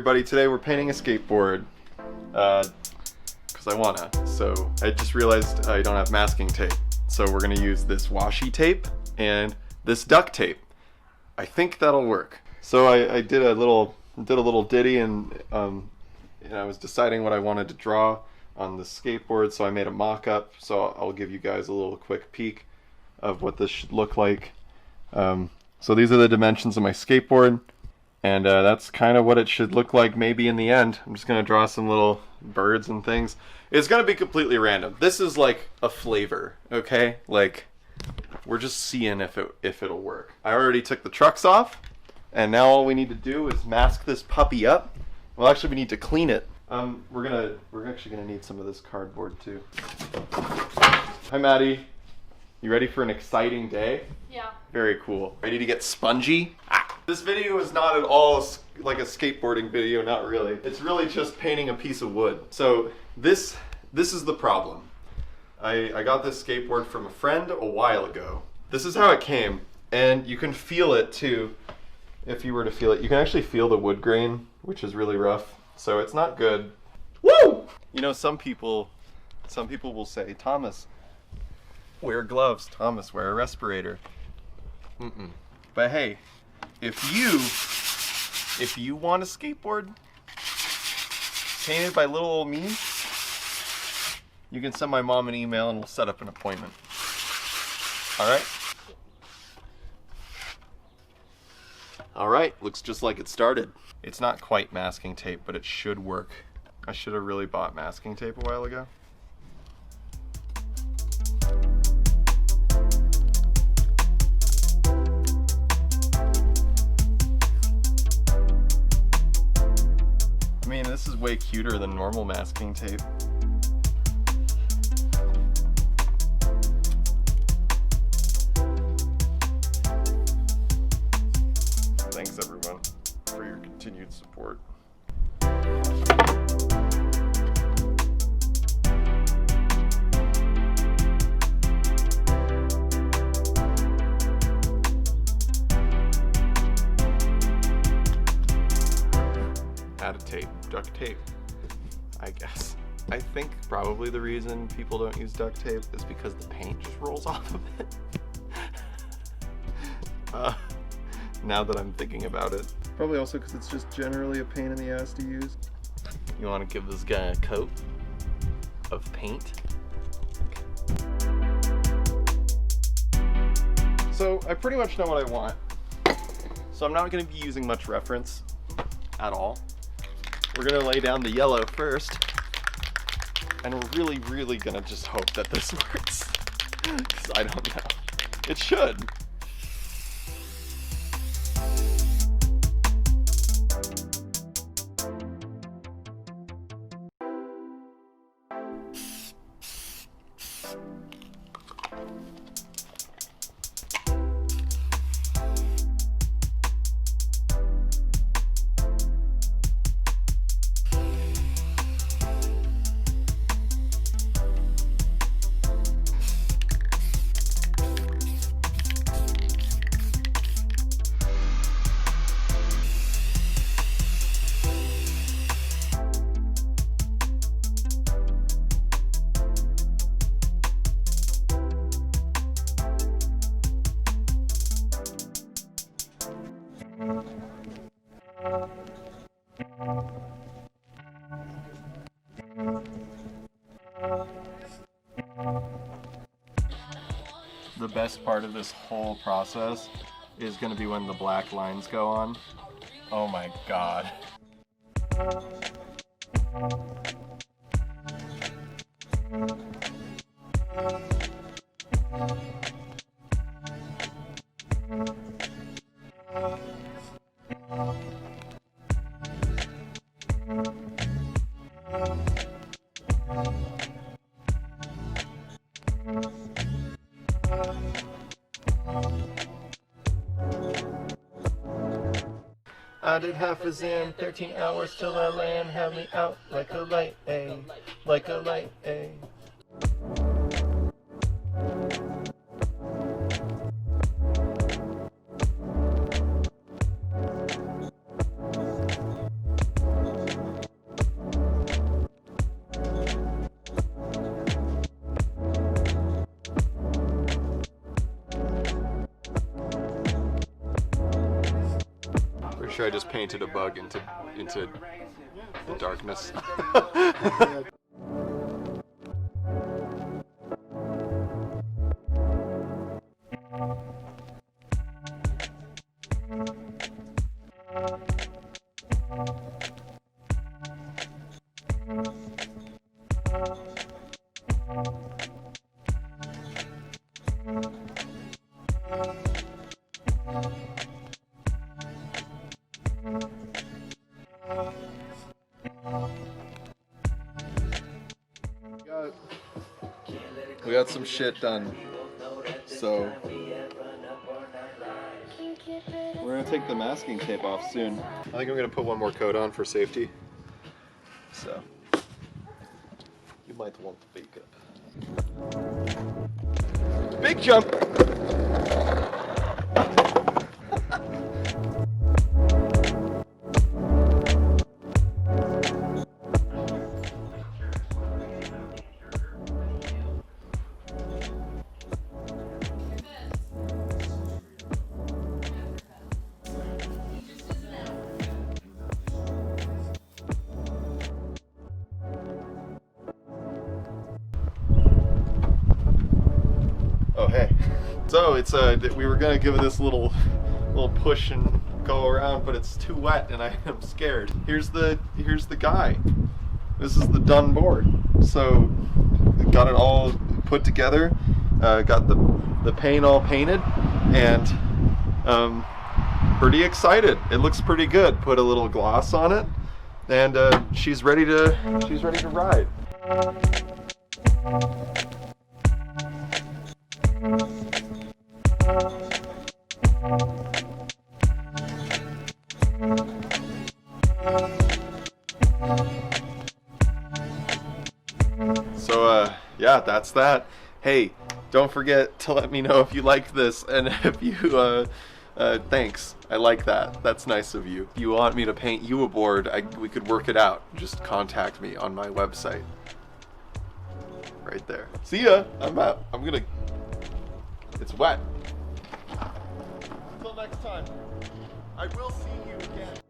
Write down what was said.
everybody, today we're painting a skateboard because I wanna. So I just realized I don't have masking tape, so we're gonna use this washi tape and this duct tape. I think that'll work. So I did a little ditty and I was deciding what I wanted to draw on the skateboard, so I made a mock-up. So I'll give you guys a little quick peek of what this should look like. So these are the dimensions of my skateboard. And that's kind of what it should look like maybe in the end. I'm just going to draw some little birds and things. It's going to be completely random. This is like a flavor, okay? Like, we're just seeing if it'll work. I already took the trucks off, and now all we need to do is mask this puppy up. Well, actually, we need to clean it. We're actually going to need some of this cardboard, too. Hi, Maddie. You ready for an exciting day? Yeah. Very cool. Ready to get spongy? This video is not at all like a skateboarding video, not really. It's really just painting a piece of wood. So this is the problem. I got this skateboard from a friend a while ago. This is how it came, and you can feel it too. If you were to feel it, you can actually feel the wood grain, which is really rough. So it's not good. Woo! You know, some people will say, Thomas, wear gloves. Thomas, wear a respirator. But hey, if you want a skateboard painted by little old me, you can send my mom an email and we'll set up an appointment. Alright? Alright, looks just like it started. It's not quite masking tape, but it should work. I should have really bought masking tape a while ago. I mean, this is way cuter than normal masking tape. Thanks everyone for your continued support. Add a tape, duct tape, I guess. I think probably the reason people don't use duct tape is because the paint just rolls off of it. Now that I'm thinking about it. Probably also because it's just generally a pain in the ass to use. You want to give this guy a coat of paint? So I pretty much know what I want. So I'm not going to be using much reference at all. We're gonna lay down the yellow first, and we're really gonna just hope that this works, because I don't know. It should. The best part of this whole process is going to be when the black lines go on. Oh my god. I did half a zan, 13 hours till I land, have me out like a light, ayy, like a light, ayy. sure I just painted a bug into the darkness. We got some shit done, so we're gonna take the masking tape off soon. I think I'm gonna put one more coat on for safety. So you might want to bake it. Big jump! Oh hey, so it's we were gonna give it this little push and go around, but it's too wet and I am scared. Here's the guy. This is the done board. So got it all put together, got the paint all painted, and pretty excited. It looks pretty good. Put a little gloss on it, and she's ready to ride. So yeah, that's that. Hey, don't forget to let me know if you like this, and if you thanks. I like that. That's nice of you. If you want me to paint you a board, we could work it out. Just contact me on my website. Right there. See ya. I'm out. It's wet. Until next time. I will see you again.